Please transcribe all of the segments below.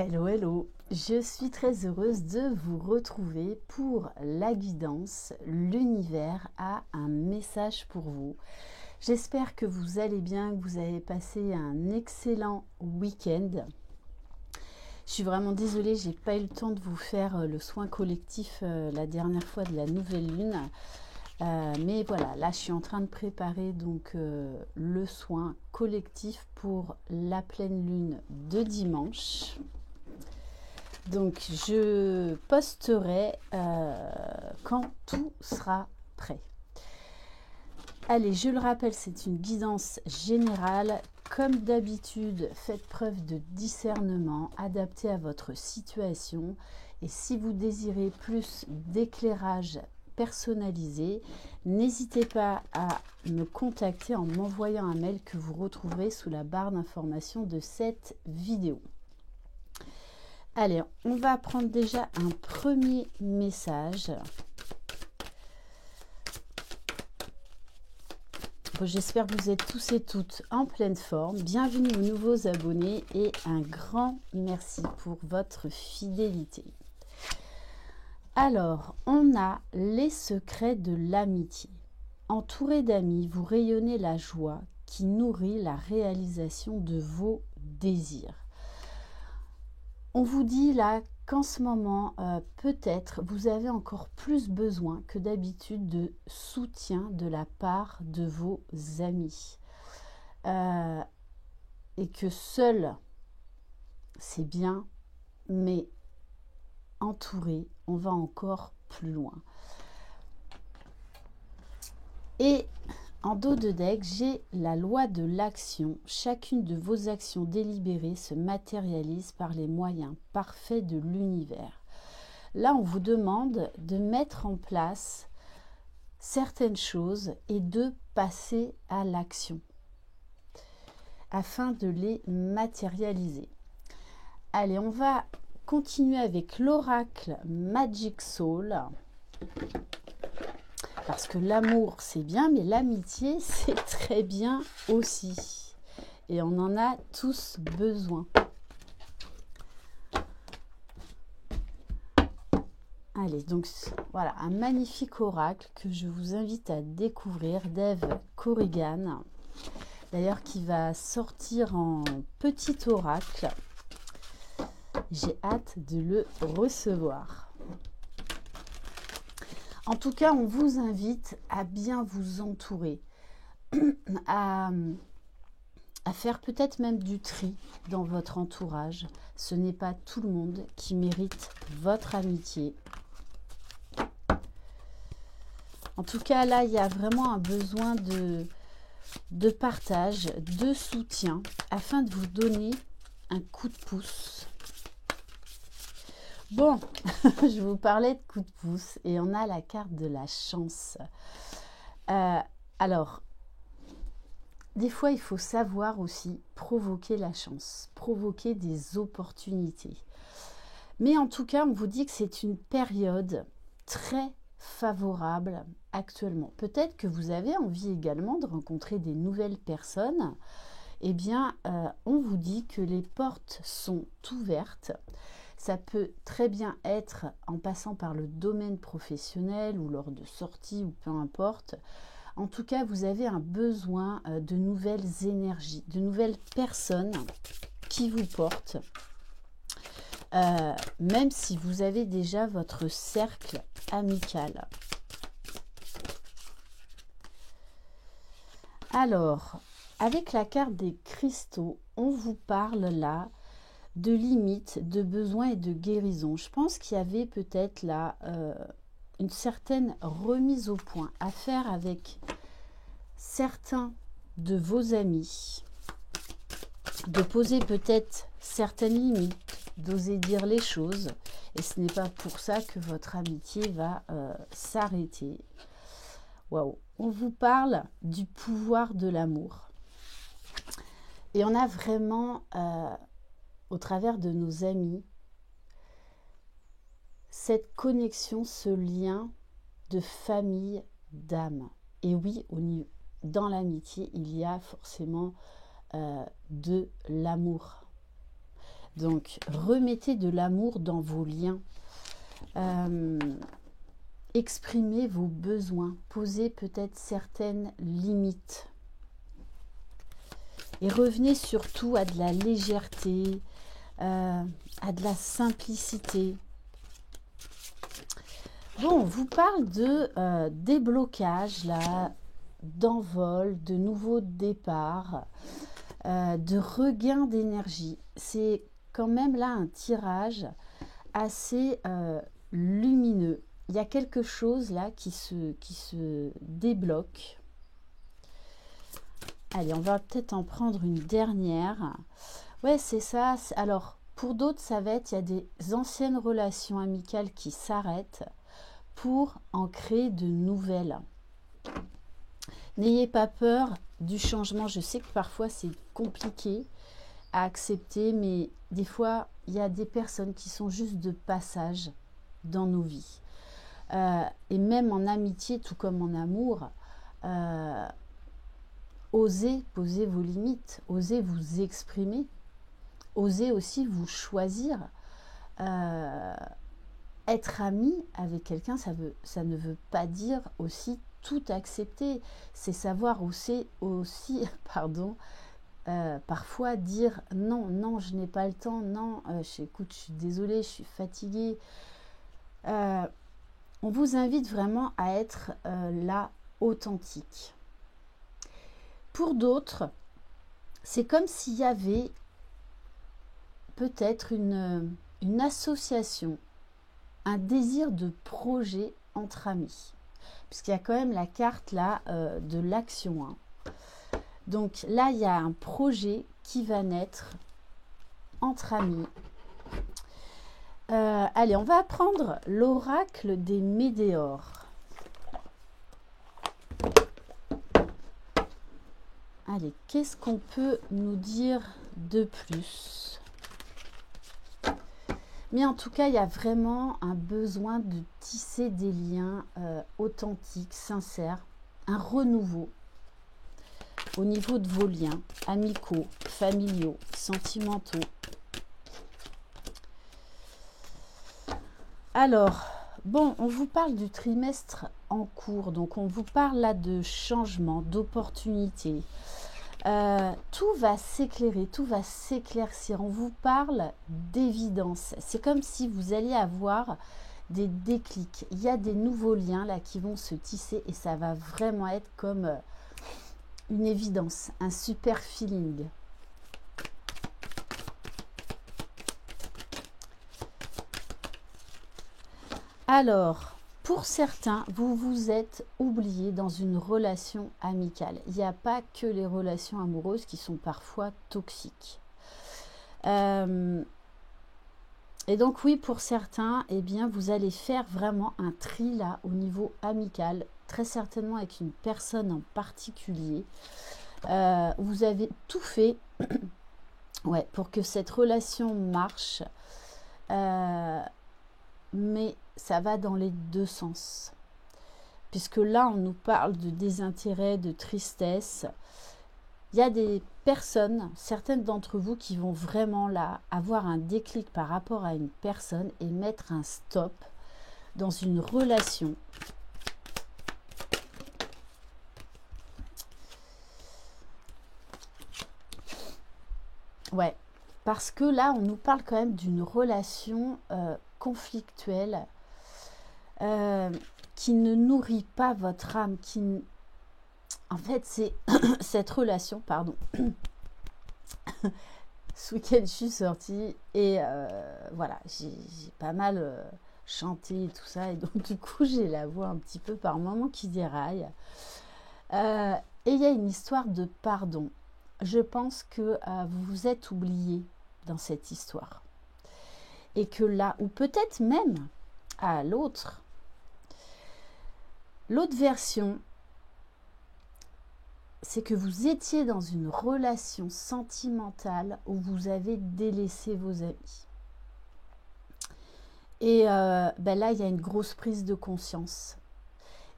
Hello, hello! Je suis très heureuse de vous retrouver pour la guidance. L'univers a un message pour vous. J'espère que vous allez bien, que vous avez passé un excellent week-end. Je suis vraiment désolée, j'ai pas eu le temps de vous faire le soin collectif la dernière fois de la nouvelle lune. Mais voilà, là je suis en train de préparer donc le soin collectif pour la pleine lune de dimanche. Donc je posterai quand tout sera prêt. Allez, je le rappelle, c'est une guidance générale. Comme d'habitude, faites preuve de discernement, adapté à votre situation. Et si vous désirez plus d'éclairage personnalisé, n'hésitez pas à me contacter en m'envoyant un mail que vous retrouverez sous la barre d'information de cette vidéo. Allez, on va prendre déjà un premier message. Bon, j'espère que vous êtes tous et toutes en pleine forme. Bienvenue aux nouveaux abonnés et un grand merci pour votre fidélité. Alors, on a les secrets de l'amitié. Entouré d'amis, vous rayonnez la joie qui nourrit la réalisation de vos désirs. On vous dit là qu'en ce moment, peut-être vous avez encore plus besoin que d'habitude de soutien de la part de vos amis. Et que seul, c'est bien, mais entouré, on va encore plus loin. Et en dos de deck, j'ai la loi de l'action. Chacune de vos actions délibérées se matérialise par les moyens parfaits de l'univers. Là, on vous demande de mettre en place certaines choses et de passer à l'action afin de les matérialiser. Allez, on va continuer avec l'oracle Magic Soul. Parce que l'amour, c'est bien, mais l'amitié, c'est très bien aussi. Et on en a tous besoin. Allez, donc voilà, un magnifique oracle que je vous invite à découvrir d'Eve Corrigan. D'ailleurs, qui va sortir en petit oracle. J'ai hâte de le recevoir. En tout cas, on vous invite à bien vous entourer, à faire peut-être même du tri dans votre entourage. Ce n'est pas tout le monde qui mérite votre amitié. En tout cas, là, il y a vraiment un besoin de partage, de soutien, afin de vous donner un coup de pouce. Bon, je vous parlais de coup de pouce et on a la carte de la chance. Alors, des fois, il faut savoir aussi provoquer la chance, provoquer des opportunités. Mais en tout cas, on vous dit que c'est une période très favorable actuellement. Peut-être que vous avez envie également de rencontrer des nouvelles personnes. Eh bien, on vous dit que les portes sont ouvertes. Ça peut très bien être en passant par le domaine professionnel ou lors de sorties ou peu importe. En tout cas, vous avez un besoin de nouvelles énergies, de nouvelles personnes qui vous portent. Même si vous avez déjà votre cercle amical. Alors, avec la carte des cristaux, on vous parle là de limites, de besoins et de guérison. Je pense qu'il y avait peut-être là une certaine remise au point à faire avec certains de vos amis, de poser peut-être certaines limites, d'oser dire les choses. Et ce n'est pas pour ça que votre amitié va s'arrêter. Waouh! On vous parle du pouvoir de l'amour. Et on a vraiment... au travers de nos amis, cette connexion, ce lien de famille, d'âme. Et oui, dans l'amitié, il y a forcément de l'amour. Donc, remettez de l'amour dans vos liens. Exprimez vos besoins. Posez peut-être certaines limites. Et revenez surtout à de la légèreté, à de la simplicité. Bon, on vous parle de déblocage, là, d'envol, de nouveaux départs, de regain d'énergie. C'est quand même là un tirage assez lumineux. Il y a quelque chose là qui se débloque. Allez, on va peut-être en prendre une dernière. Ouais, c'est ça. Alors, pour d'autres, ça va être, il y a des anciennes relations amicales qui s'arrêtent pour en créer de nouvelles. N'ayez pas peur du changement. Je sais que parfois, c'est compliqué à accepter, mais des fois, il y a des personnes qui sont juste de passage dans nos vies. Et même en amitié, tout comme en amour, osez poser vos limites, osez vous exprimer, osez aussi vous choisir. Être ami avec quelqu'un, ça ne veut pas dire aussi tout accepter. C'est savoir aussi pardon, parfois dire non, non, je n'ai pas le temps, non, écoute, je suis désolée, je suis fatiguée. On vous invite vraiment à être là, authentique. Pour d'autres, c'est comme s'il y avait peut-être une association, un désir de projet entre amis. Puisqu'il y a quand même la carte là de l'action. Hein. Donc là, il y a un projet qui va naître entre amis. Allez, on va prendre l'oracle des météores. Allez, qu'est-ce qu'on peut nous dire de plus? Mais en tout cas, il y a vraiment un besoin de tisser des liens authentiques, sincères, un renouveau au niveau de vos liens amicaux, familiaux, sentimentaux. Alors, bon, on vous parle du trimestre en cours, donc on vous parle là de changement, d'opportunités. Tout va s'éclairer, tout va s'éclaircir. On vous parle d'évidence. C'est comme si vous alliez avoir des déclics. Il y a des nouveaux liens là qui vont se tisser et ça va vraiment être comme une évidence, un super feeling. Alors, pour certains, vous vous êtes oublié dans une relation amicale. Il n'y a pas que les relations amoureuses qui sont parfois toxiques. Et donc oui, pour certains, eh bien, vous allez faire vraiment un tri là au niveau amical, très certainement avec une personne en particulier. Vous avez tout fait ouais, pour que cette relation marche. Mais ça va dans les deux sens. Puisque là, on nous parle de désintérêt, de tristesse. Il y a des personnes, certaines d'entre vous, qui vont vraiment là avoir un déclic par rapport à une personne et mettre un stop dans une relation. Ouais, parce que là, on nous parle quand même d'une relation conflictuelle qui ne nourrit pas votre âme, en fait, c'est cette relation, pardon. Ce week-end, je suis sortie et voilà, j'ai pas mal chanté et tout ça. Et donc, du coup, j'ai la voix un petit peu par moments qui déraille. Et il y a une histoire de pardon. Je pense que vous vous êtes oublié dans cette histoire. Et que là, ou peut-être même à l'autre version, c'est que vous étiez dans une relation sentimentale où vous avez délaissé vos amis. Et ben là, il y a une grosse prise de conscience.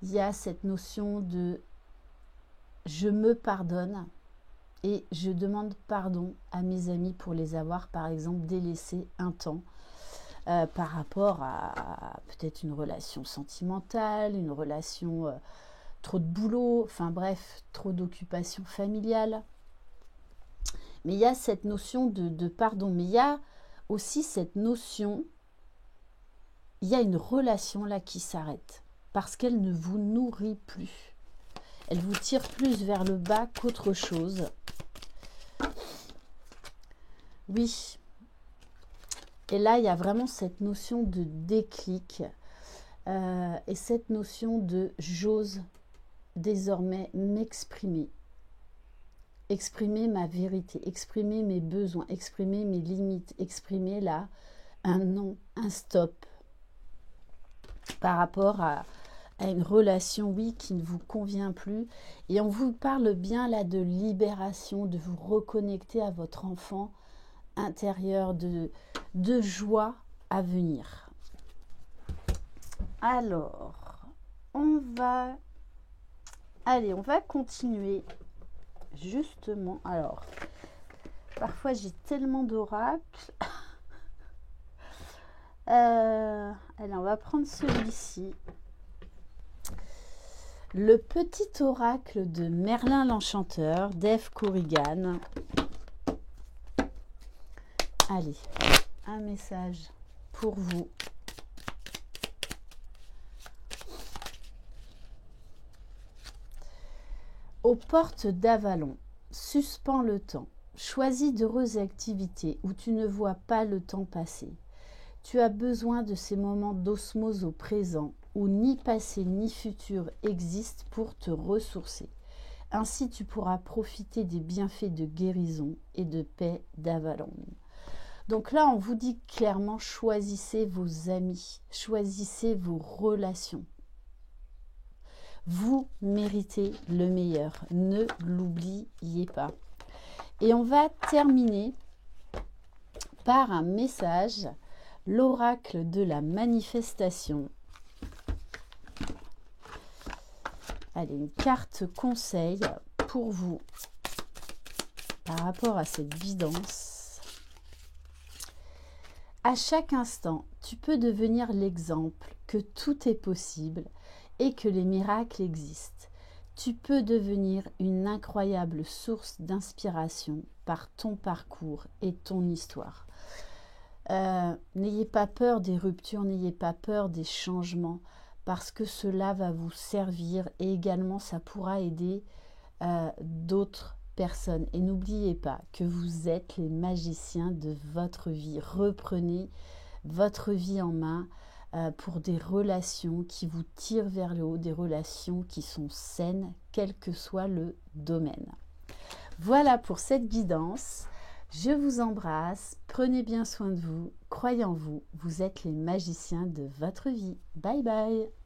Il y a cette notion de « je me pardonne » et je demande pardon à mes amis pour les avoir, par exemple, délaissés un temps par rapport à peut-être une relation sentimentale, une relation trop de boulot, enfin bref, trop d'occupation familiale. Mais il y a cette notion de pardon, mais il y a aussi cette notion, il y a une relation là qui s'arrête parce qu'elle ne vous nourrit plus. Elle vous tire plus vers le bas qu'autre chose. Oui. Et là, il y a vraiment cette notion de déclic et cette notion de j'ose désormais m'exprimer. Exprimer ma vérité, exprimer mes besoins, exprimer mes limites, exprimer là un non, un stop par rapport à une relation, oui, qui ne vous convient plus. Et on vous parle bien là de libération, de vous reconnecter à votre enfant intérieur, de joie à venir. Alors, on va continuer. Justement, alors, parfois j'ai tellement d'oracles. Allez, on va prendre celui-ci. Le petit oracle de Merlin l'Enchanteur, Dave Corrigan. Allez, un message pour vous. Aux portes d'Avalon, suspends le temps. Choisis d'heureuses activités où tu ne vois pas le temps passer. Tu as besoin de ces moments d'osmose au présent où ni passé ni futur existent pour te ressourcer. Ainsi, tu pourras profiter des bienfaits de guérison et de paix d'Avalon. Donc là, on vous dit clairement, choisissez vos amis, choisissez vos relations. Vous méritez le meilleur, ne l'oubliez pas. Et on va terminer par un message, l'oracle de la manifestation. Allez, une carte conseil pour vous par rapport à cette guidance. À chaque instant, tu peux devenir l'exemple que tout est possible et que les miracles existent. Tu peux devenir une incroyable source d'inspiration par ton parcours et ton histoire. N'ayez pas peur des ruptures, n'ayez pas peur des changements, parce que cela va vous servir et également ça pourra aider d'autres personnes. Et n'oubliez pas que vous êtes les magiciens de votre vie. Reprenez votre vie en main pour des relations qui vous tirent vers le haut, des relations qui sont saines, quel que soit le domaine. Voilà pour cette guidance. Je vous embrasse, prenez bien soin de vous, croyez en vous, vous êtes les magiciens de votre vie. Bye bye!